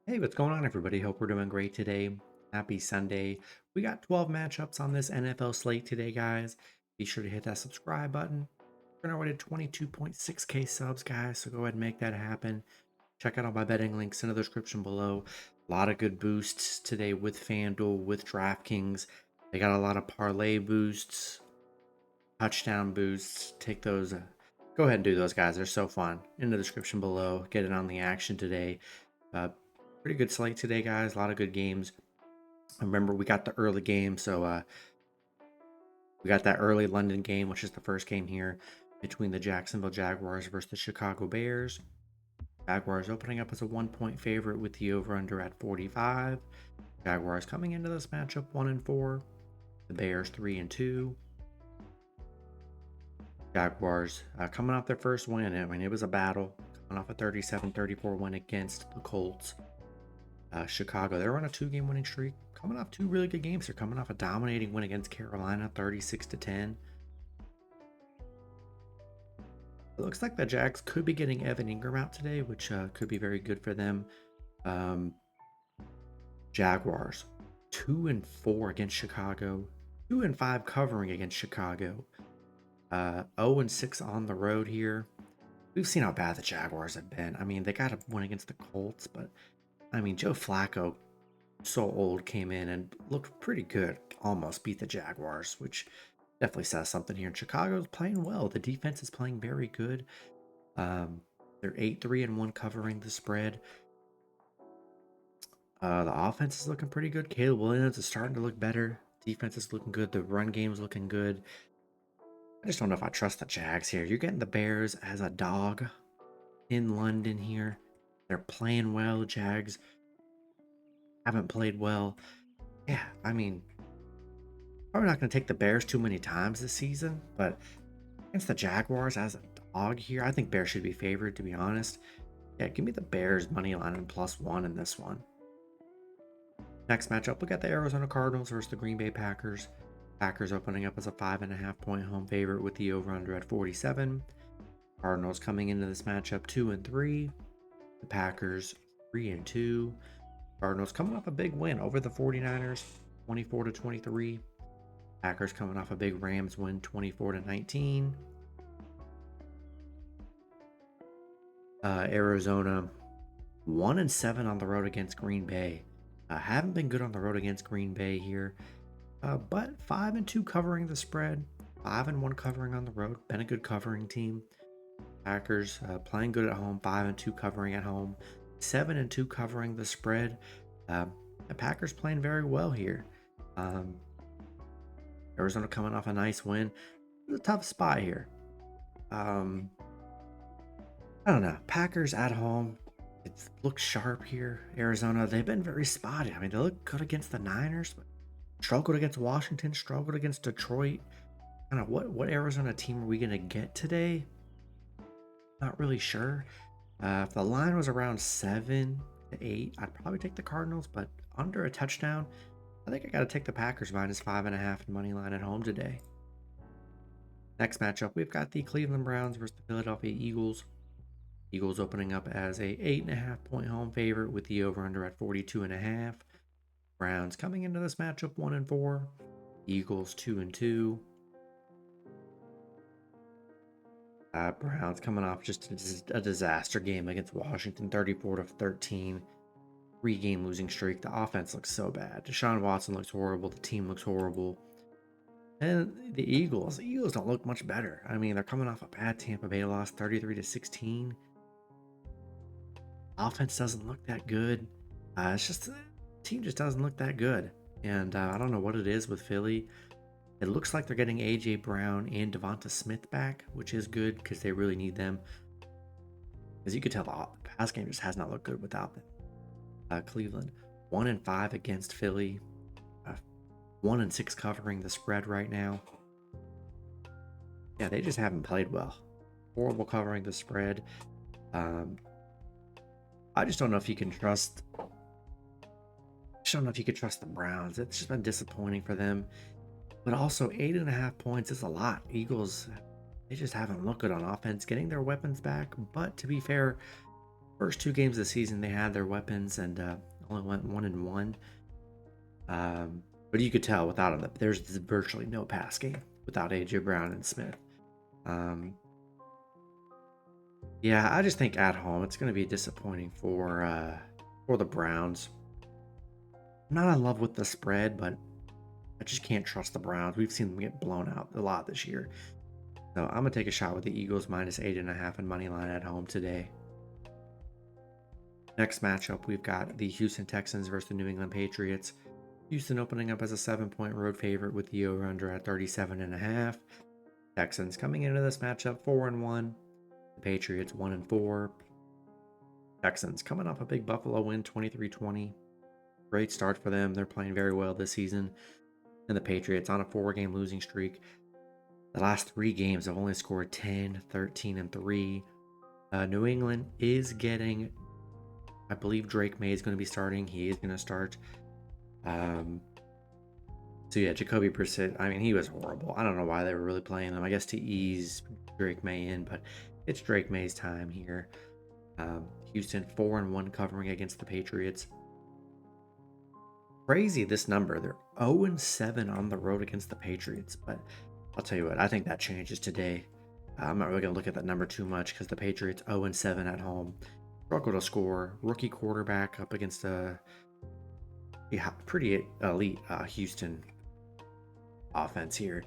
Hey, what's going on, everybody? Hope we're doing great today. Happy Sunday. We got 12 matchups on this NFL slate today, guys. Be sure to hit that subscribe button. We're on our way to 22.6K subs, guys, so go ahead and make that happen. Check out all my betting links in the description below. A lot of good boosts today with FanDuel, with DraftKings. They got a lot of parlay boosts, touchdown boosts. Take those. Go ahead and do those, guys. They're so fun. In the description below. Get it on the action today. Uh, Pretty good slate today, guys. A lot of good games. Remember, we got the early game, so we got that early London game, which is the first game here between the Jacksonville Jaguars versus the Chicago Bears. Jaguars opening up as a 1-point favorite with the over/under at 45. Jaguars coming into this matchup 1-4. The Bears 3-2. Jaguars coming off their first win. I mean, it was a battle. Coming off a 37-34 win against the Colts. Chicago, they're on a 2-game winning streak. Coming off 2 really good games. They're coming off a dominating win against Carolina, 36-10. It looks like the Jags could be getting Evan Ingram out today, which could be very good for them. Jaguars, 2-4 against Chicago, 2-5 covering against Chicago, 0-6 on the road here. We've seen how bad the Jaguars have been. I mean, they got a win against the Colts, but I mean, Joe Flacco, so old, came in and looked pretty good. Almost beat the Jaguars, which definitely says something here. And Chicago's playing well. The defense is playing very good. They're 8-3-1 covering the spread. The offense is looking pretty good. Caleb Williams is starting to look better. Defense is looking good. The run game is looking good. I just don't know if I trust the Jags here. You're getting the Bears as a dog in London here. They're playing well. Jags haven't played well. Yeah, I mean, probably not going to take the Bears too many times this season, but against the Jaguars as a dog here, I think Bears should be favored, to be honest. Yeah, give me the Bears money line and +1 in this one. Next matchup, we got the Arizona Cardinals versus the Green Bay Packers. Packers opening up as a 5.5-point home favorite with the over/under at 47. Cardinals coming into this matchup 2-3. The Packers 3-2. Cardinals coming off a big win over the 49ers, 24-23. Packers coming off a big Rams win, 24-19. Arizona 1-7 on the road against Green Bay. Haven't been good on the road against Green Bay here, but 5-2 covering the spread, 5-1 covering on the road. Been a good covering team. Packers playing good at home, 5-2 covering at home, 7-2 covering the spread. The Packers playing very well here. Arizona coming off a nice win. It's a tough spot here. I don't know. Packers at home. It looks sharp here. Arizona, they've been very spotty. I mean, they look good against the Niners, but struggled against Washington, struggled against Detroit. Kind of what Arizona team are we going to get today? Not really sure. If the line was around 7-8, I'd probably take the Cardinals, but under a touchdown, I think I got to take the Packers -5.5 money line at home today. Next matchup, we've got the Cleveland Browns versus the Philadelphia Eagles. Eagles opening up as a 8.5-point home favorite with the over/under at 42.5. Browns coming into this matchup 1-4. Eagles 2-2. Browns coming off just a disaster game against Washington, 34-13. 3-game losing streak. The offense looks so bad. Deshaun Watson looks horrible. The team looks horrible. And the Eagles don't look much better. I mean, they're coming off a bad Tampa Bay loss, 33-16. Offense doesn't look that good. It's just the team just doesn't look that good. And I don't know what it is with Philly. It looks like they're getting A.J. Brown and Devonta Smith back, which is good because they really need them. As you could tell, the pass game just has not looked good without them. Cleveland, 1-5 against Philly. 1-6 covering the spread right now. Yeah, they just haven't played well. Horrible covering the spread. I just don't know if you can trust. The Browns. It's just been disappointing for them. But also 8.5 points is a lot. Eagles, they just haven't looked good on offense, getting their weapons back. But to be fair, First 2 games of the season, they had their weapons and only went 1-1. But you could tell without them, there's virtually no pass game without AJ Brown and Smith. Yeah, I just think at home it's going to be disappointing for the Browns. I'm not in love with the spread, but I just can't trust the Browns. We've seen them get blown out a lot this year. So I'm going to take a shot with the Eagles minus 8.5 and money line at home today. Next matchup, we've got the Houston Texans versus the New England Patriots. Houston opening up as a 7-point road favorite with the over-under at 37.5. Texans coming into this matchup 4-1. The Patriots 1-4. Texans coming off a big Buffalo win, 23-20. Great start for them. They're playing very well this season. And the Patriots on a 4-game losing streak. The last 3 games have only scored 10, 13, and 3. New England is getting, I believe Drake May is going to be starting. He is going to start. So yeah, Jacoby Brissett, I mean, he was horrible. I don't know why they were really playing them. I guess to ease Drake May in, but it's Drake May's time here. Houston 4-1 covering against the Patriots. Crazy this number. They're 0-7 on the road against the Patriots, but I'll tell you what, I think that changes today. I'm not really going to look at that number too much because the Patriots 0-7 at home. Struggle to score. Rookie quarterback up against a pretty elite Houston offense here.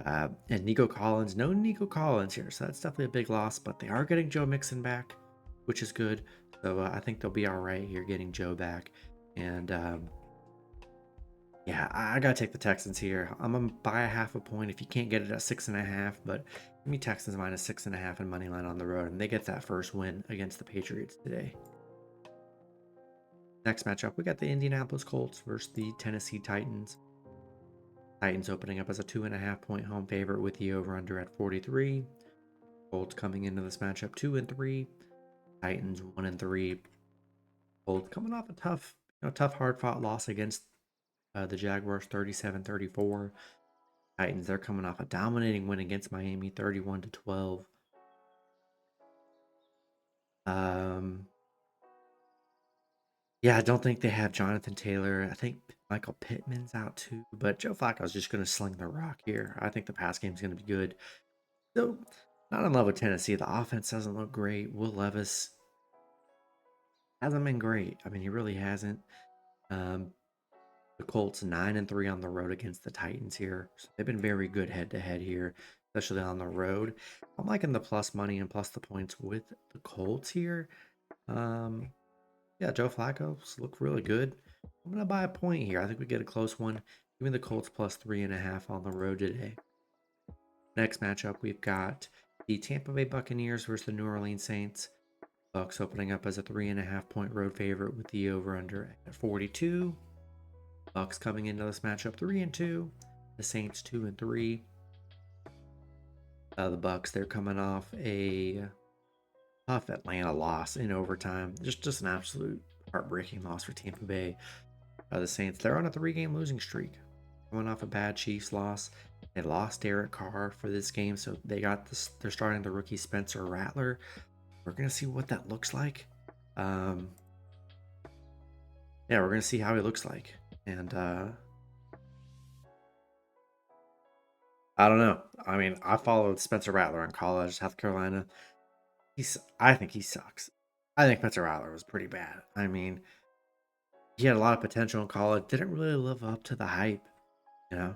And Nico Collins, no Nico Collins here, so that's definitely a big loss, but they are getting Joe Mixon back, which is good. So I think they'll be all right here getting Joe back. And yeah, I gotta take the Texans here. I'm gonna buy a 0.5 point if you can't get it at 6.5, but give me Texans minus 6.5 and money line on the road, and they get that first win against the Patriots today. Next matchup, we got the Indianapolis Colts versus the Tennessee Titans. Titans opening up as a 2.5-point home favorite with the over-under at 43. Colts coming into this matchup 2-3. Titans 1-3. Colts coming off a tough, hard-fought loss against the Jaguars, 37-34. Titans, they're coming off a dominating win against Miami, 31-12. Yeah, I don't think they have Jonathan Taylor. I think Michael Pittman's out too, but Joe Flacco's just going to sling the rock here. I think the pass game's going to be good. So, not in love with Tennessee. The offense doesn't look great. Will Levis hasn't been great. I mean, he really hasn't. The Colts 9-3 on the road against the Titans here. So they've been very good head-to-head here, especially on the road. I'm liking the plus money and plus the points with the Colts here. Yeah, Joe Flacco's look really good. I'm going to buy a point here. I think we get a close one. Give me the Colts plus 3.5 on the road today. Next matchup, we've got the Tampa Bay Buccaneers versus the New Orleans Saints. Bucs opening up as a 3.5-point road favorite with the over-under at 42. Bucs coming into this matchup 3-2. The Saints 2-3. The Bucs, they're coming off a tough Atlanta loss in overtime. Just an absolute heartbreaking loss for Tampa Bay. The Saints, they're on a 3-game losing streak. Coming off a bad Chiefs loss. They lost Derek Carr for this game, so they got this. They're starting the rookie Spencer Rattler. We're gonna see what that looks like. Yeah, we're gonna see how he looks like. And I don't know. I mean, I followed Spencer Rattler in college, South Carolina. I think he sucks. I think Spencer Rattler was pretty bad. I mean, he had a lot of potential in college. Didn't really live up to the hype, you know.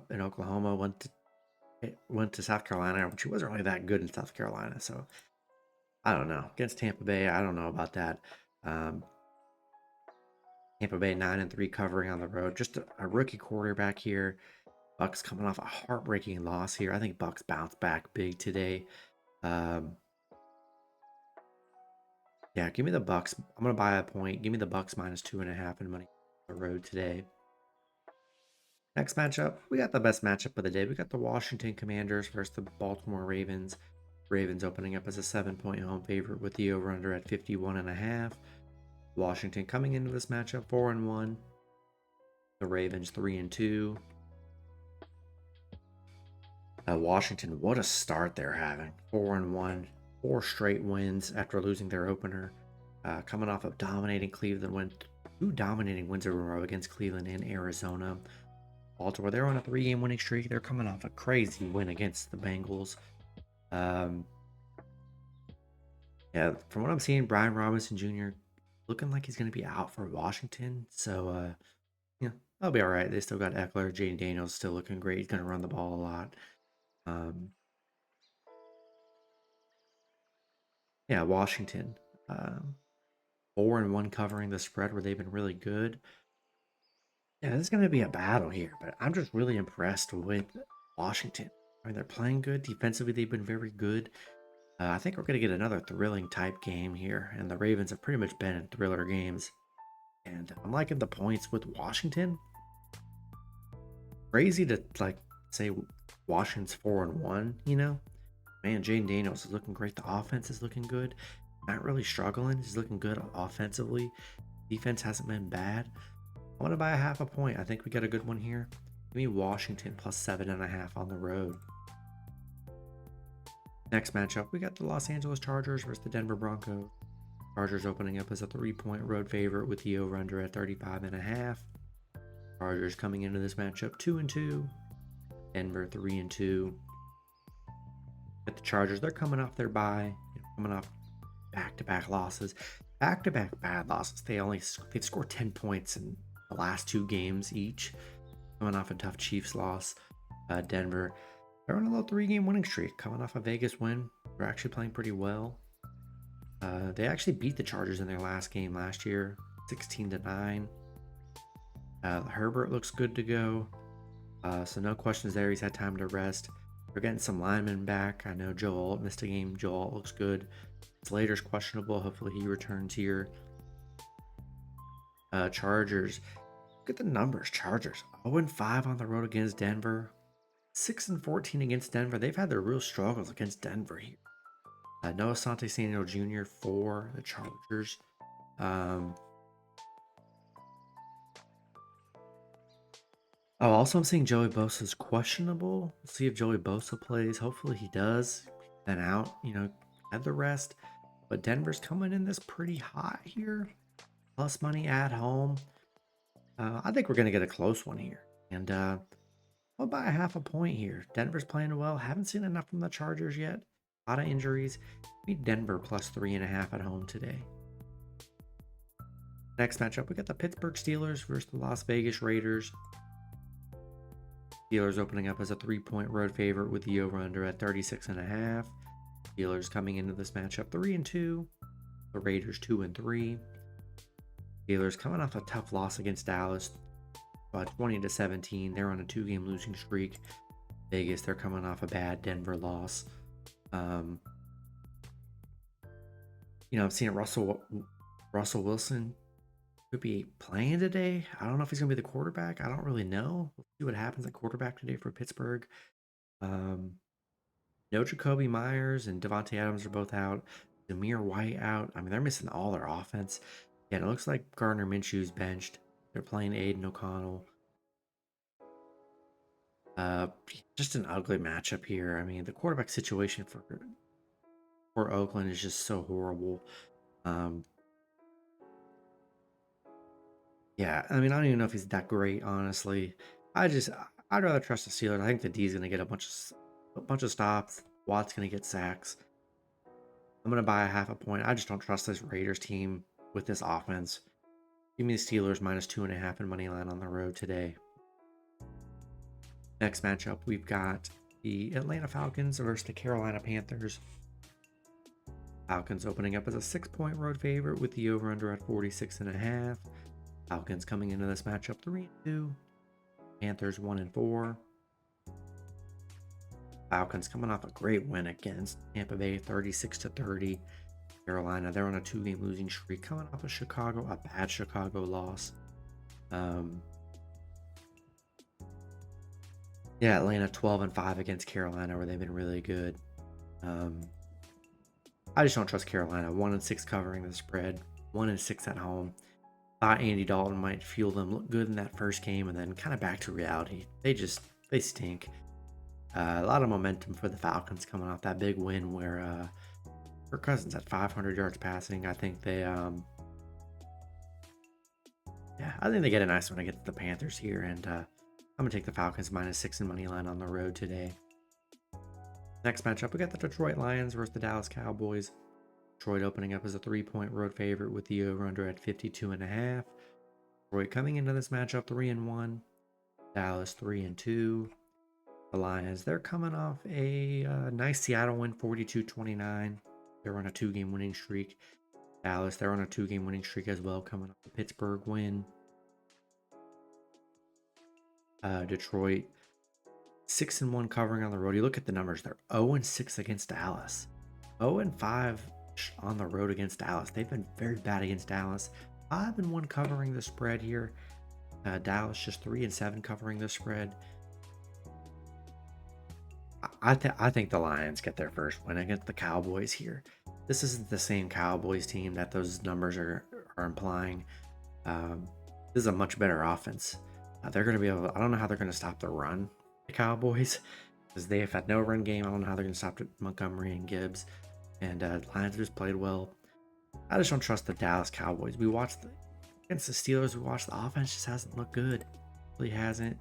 In Oklahoma, went to South Carolina, which he wasn't really that good in South Carolina. So I don't know. Against Tampa Bay, I don't know about that. Tampa Bay 9-3 covering on the road. Just a rookie quarterback here. Bucks coming off a heartbreaking loss here. I think Bucks bounce back big today. Yeah, give me the Bucks. I'm gonna buy a point. Give me the Bucks minus 2.5 and money on the road today. Next matchup, we got the best matchup of the day. We got the Washington Commanders versus the Baltimore Ravens. Ravens opening up as a 7-point home favorite with the over-under at 51.5. Washington coming into this matchup 4-1. The Ravens 3-2. Washington, what a start they're having. 4-1. 4 straight wins after losing their opener. Coming off of dominating Cleveland win, 2 dominating wins in a row against Cleveland and Arizona. Baltimore, they're on a 3-game winning streak. They're coming off a crazy win against the Bengals. Um, yeah, from what I'm seeing, Brian Robinson Jr. looking like he's going to be out for Washington. So, yeah, that'll be all right. They still got Eckler. Jaden Daniels still looking great. He's going to run the ball a lot. Yeah, Washington. 4-1 covering the spread where they've been really good. Yeah, this is going to be a battle here, but I'm just really impressed with Washington. I mean, they're playing good. Defensively, they've been very good. I think we're going to get another thrilling type game here, and the Ravens have pretty much been in thriller games. And I'm liking the points with Washington. Crazy to say Washington's 4-1, you know? Man, Jaden Daniels is looking great. The offense is looking good. Not really struggling. He's looking good offensively. Defense hasn't been bad. I want to buy a half a point. I think we got a good one here. Give me Washington plus 7.5 on the road. Next matchup, we got the Los Angeles Chargers versus the Denver Broncos. Chargers opening up as a 3-point road favorite with the over-under at 35.5. Chargers coming into this matchup 2-2. Denver 3-2. At the Chargers, they're coming off their bye, coming off back-to-back losses, back-to-back bad losses. They've scored 10 points in the last 2 games each, coming off a tough Chiefs loss. Denver, they're on a little 3-game winning streak, coming off a Vegas win. They're actually playing pretty well. They actually beat the Chargers in their last game last year, 16-9. Herbert looks good to go, so no questions there. He's had time to rest. We're getting some linemen back. I know Joe Alt missed a game. Joe Alt looks good. Slater's questionable. Hopefully he returns here. Chargers. Look at the numbers. Chargers 0-5 on the road against Denver. 6-14 against Denver. They've had their real struggles against Denver here. Noah Sante-Samuel Jr. for the Chargers. Also, I'm seeing Joey Bosa's questionable. We'll see if Joey Bosa plays. Hopefully he does. Then out, had the rest. But Denver's coming in this pretty hot here. Plus money at home. I think we're going to get a close one here. And I'll buy a half a point here. Denver's playing well. Haven't seen enough from the Chargers yet. A lot of injuries. Beat Denver plus 3.5 at home today. Next matchup, we got the Pittsburgh Steelers versus the Las Vegas Raiders. Steelers opening up as a 3-point road favorite with the over-under at 36.5. Steelers coming into this matchup 3-2. The Raiders 2-3. Steelers coming off a tough loss against Dallas, 20-17. They're on a 2-game losing streak. Vegas, they're coming off a bad Denver loss. I'm seeing Russell Wilson could be playing today. I don't know if he's going to be the quarterback. I don't really know. We'll see what happens at quarterback today for Pittsburgh. No Jacoby Myers and Devontae Adams are both out. Zamir White out. I mean, they're missing all their offense. Yeah, it looks like Gardner Minshew's benched. They're playing Aiden O'Connell. Just an ugly matchup here. I mean, the quarterback situation for Oakland is just so horrible. Yeah, I mean, I don't even know if he's that great, honestly. I'd rather trust the Steelers. I think the D's gonna get a bunch of stops. Watt's gonna get sacks. I'm gonna buy a half a point. I just don't trust this Raiders team with this offense. Give me the Steelers minus 2.5 in money line on the road today. Next matchup, we've got the Atlanta Falcons versus the Carolina Panthers. Falcons opening up as a 6-point road favorite with the over-under at 46.5. Falcons coming into this matchup 3-2. Panthers 1-4. Falcons coming off a great win against Tampa Bay, 36-30. Carolina, they're on a 2-game losing streak, coming off of a bad Chicago loss. Yeah, Atlanta 12-5 against Carolina, where they've been really good. I just don't trust Carolina. 1-6 covering the spread, 1-6 at home. Thought Andy Dalton might fuel them, look good in that first game, and then kind of back to reality. They stink. A lot of momentum for the Falcons coming off that big win where Kirk Cousins at 500 yards passing. I think they yeah, I think they get a nice one against the Panthers here, and I'm gonna take the Falcons -6 in money line on the road today. Next matchup, we got the Detroit Lions versus the Dallas Cowboys. Detroit opening up as a 3-point road favorite with the over/under at 52.5. Detroit coming into this matchup 3-1. Dallas 3-2. The Lions, they're coming off a nice Seattle win, 42-29. They're on a 2-game winning streak. Dallas, they're on a 2-game winning streak as well, coming off the Pittsburgh win. Detroit 6-1 covering on the road. You look at the numbers, they're 0-6 against Dallas, 0-5 on the road against Dallas. They've been very bad against Dallas. 5-1 covering the spread here. Dallas just 3-7 covering the spread. I think the Lions get their first win against the Cowboys here. This isn't the same Cowboys team that those numbers are implying. This is a much better offense. They're going to be able to, I don't know how they're going to stop the run, the Cowboys, because they have had no run game. I don't know how they're going to stop Montgomery and Gibbs. And Lions just played well. I just don't trust the Dallas Cowboys. We watched against the Steelers. We watched the offense just hasn't looked good. It really hasn't.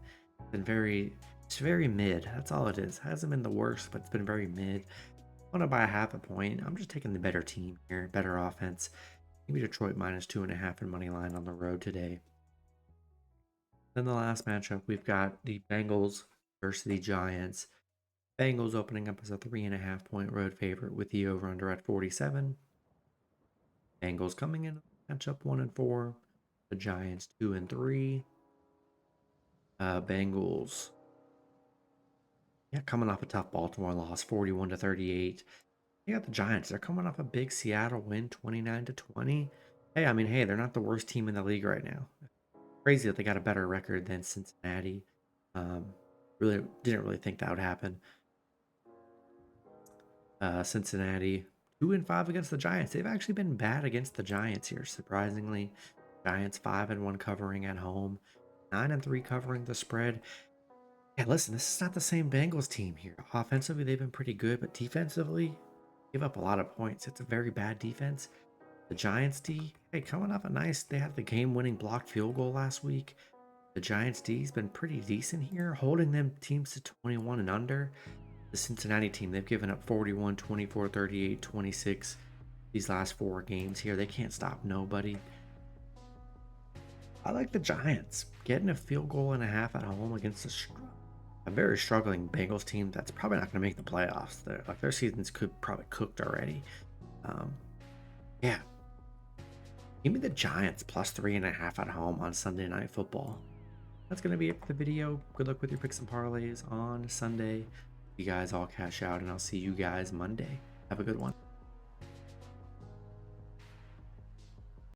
It's very mid. That's all it is. Hasn't been the worst, but it's been very mid. I want to buy a half a point. I'm just taking the better team here, better offense. Maybe Detroit -2.5 in money line on the road today. Then the last matchup, we've got the Bengals versus the Giants. Bengals opening up as a 3.5-point road favorite with the over/under at 47. Bengals coming in matchup 1-4. The Giants 2-3. Bengals, yeah, coming off a tough Baltimore loss, 41-38. You got the Giants. They're coming off a big Seattle win, 29-20. Hey, I mean, hey, they're not the worst team in the league right now. Crazy that they got a better record than Cincinnati. Really didn't really think that would happen. Cincinnati 2-5 against the Giants. They've actually been bad against the Giants here, surprisingly. Giants 5-1 covering at home, 9-3 covering the spread. Yeah, listen, this is not the same Bengals team here. Offensively, they've been pretty good, but defensively, give up a lot of points. It's a very bad defense. The Giants D, hey, coming off they had the game-winning blocked field goal last week. The Giants D's been pretty decent here, holding them teams to 21 and under. The Cincinnati team, they've given up 41, 24, 38, 26 these last 4 games here. They can't stop nobody. I like the Giants getting a field goal and a half at home against a very struggling Bengals team that's probably not going to make the playoffs. Their seasons probably cooked already. Yeah, give me the Giants +3.5 at home on Sunday Night Football. That's going to be it for the video. Good luck with your picks and parlays on Sunday. You guys all cash out, and I'll see you guys Monday. Have a good one.